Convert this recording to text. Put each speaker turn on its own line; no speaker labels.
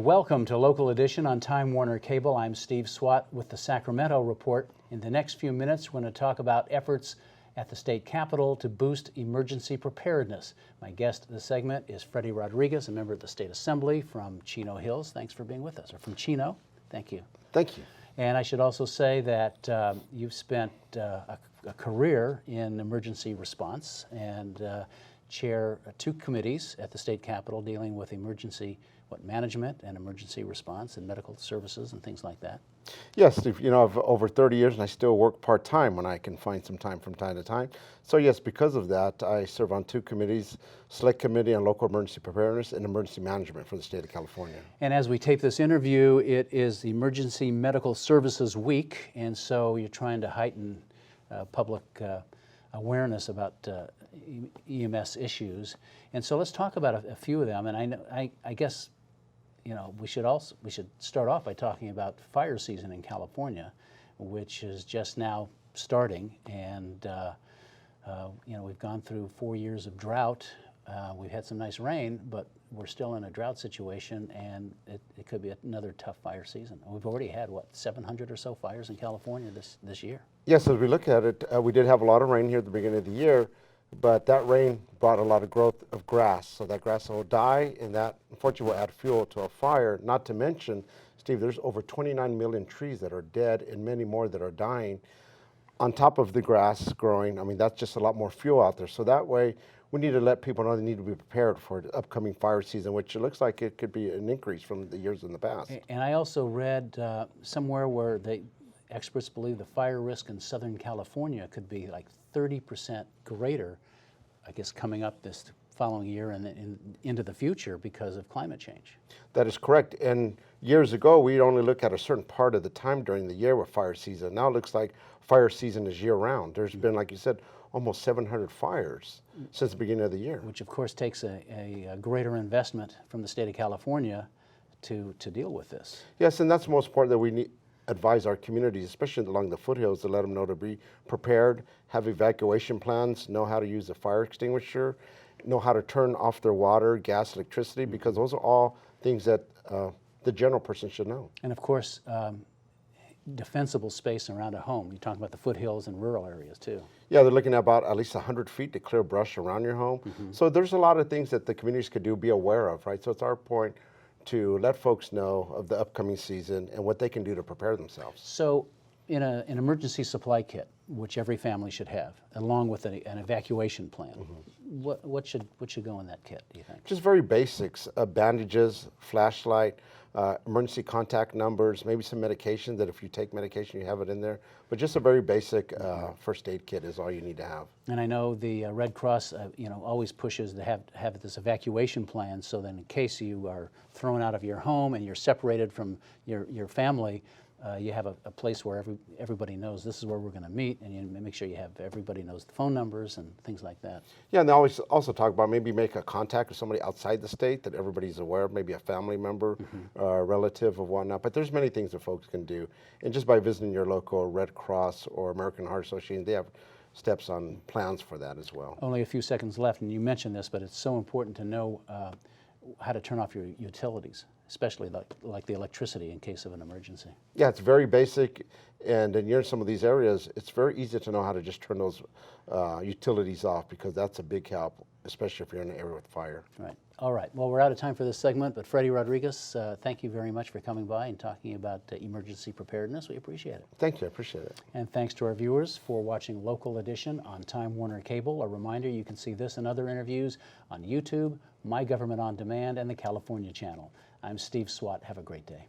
Welcome to Local Edition on Time Warner Cable. I'm Steve Swatt with the Sacramento Report. In the next few minutes, we're going to talk about efforts at the state capitol to boost emergency preparedness. My guest this segment is Freddie Rodriguez, a member of the State Assembly from Chino Hills. Thanks for being with us, or from Chino. Thank you.
Thank you.
And I should also say that you've spent a career in emergency response and chair two committees at the state capitol dealing with emergency management and emergency response and medical services and things like that.
Yes, Steve, you know, I've over 30 years and I still work part-time when I can find some time from time to time. So yes, because of that, I serve on two committees, Select Committee on Local Emergency Preparedness and Emergency Management for the state of California.
And as we tape this interview, it is the Emergency Medical Services Week, and so you're trying to heighten public awareness about EMS issues. And so let's talk about a few of them. And I guess, you know, we should start off by talking about fire season in California, which is just now starting. And you know, we've gone through 4 years of drought. We've had some nice rain, but we're still in a drought situation, and it could be another tough fire season. We've already had, what, 700 or so fires in California this year? Yes,
as we look at it, we did have a lot of rain here at the beginning of the year, but that rain brought a lot of growth of grass. So that grass will die, and that, unfortunately, will add fuel to a fire. Not to mention, Steve, there's over 29 million trees that are dead and many more that are dying. On top of the grass growing, I mean, that's just a lot more fuel out there. So that way, we need to let people know they need to be prepared for the upcoming fire season, which it looks like it could be an increase from the years in the past.
And I also read somewhere where experts believe the fire risk in Southern California could be like 30% greater, I guess, coming up this following year and into the future because of climate change.
That is correct. And years ago, we'd only look at a certain part of the time during the year with fire season. Now it looks like fire season is year-round. There's been, like you said, almost 700 fires since the beginning of the year.
Which, of course, takes a greater investment from the state of California to deal with this.
Yes, and that's the most important, that we need advise our communities, especially along the foothills, to let them know to be prepared, have evacuation plans, know how to use a fire extinguisher, know how to turn off their water, gas, electricity, because those are all things that the general person should know.
And of course, defensible space around a home. You're talking about the foothills and rural areas too.
Yeah, they're looking at about at least 100 feet to clear brush around your home. So there's a lot of things that the communities could do, be aware of, right? So it's our point to let folks know of the upcoming season and what they can do to prepare themselves.
So in an emergency supply kit, which every family should have, along with an evacuation plan, what should go in that kit, do you think?
Just very basics, bandages, flashlight, emergency contact numbers, maybe some medication that if you take medication, you have it in there. But just a very basic first aid kit is all you need to have.
And I know the Red Cross, you know, always pushes to have this evacuation plan, so that in case you are thrown out of your home and you're separated from your family, you have a place where everybody knows this is where we're going to meet, and you make sure everybody knows the phone numbers and things like that.
Yeah, and they always also talk about maybe make a contact with somebody outside the state that everybody's aware of, maybe a family member, relative or whatnot. But there's many things that folks can do. And just by visiting your local Red Cross or American Heart Association, they have steps on plans for that as well.
Only a few seconds left, and you mentioned this, but it's so important to know how to turn off your utilities, especially like the electricity in case of an emergency.
Yeah, it's very basic, and you're in some of these areas, it's very easy to know how to just turn those utilities off, because that's a big help, especially if you're in an area with fire.
Right. All right. Well, we're out of time for this segment, but Freddie Rodriguez, thank you very much for coming by and talking about emergency preparedness. We appreciate it.
Thank you. I appreciate it.
And thanks to our viewers for watching Local Edition on Time Warner Cable. A reminder, you can see this and other interviews on YouTube, My Government on Demand, and the California Channel. I'm Steve Swatt. Have a great day.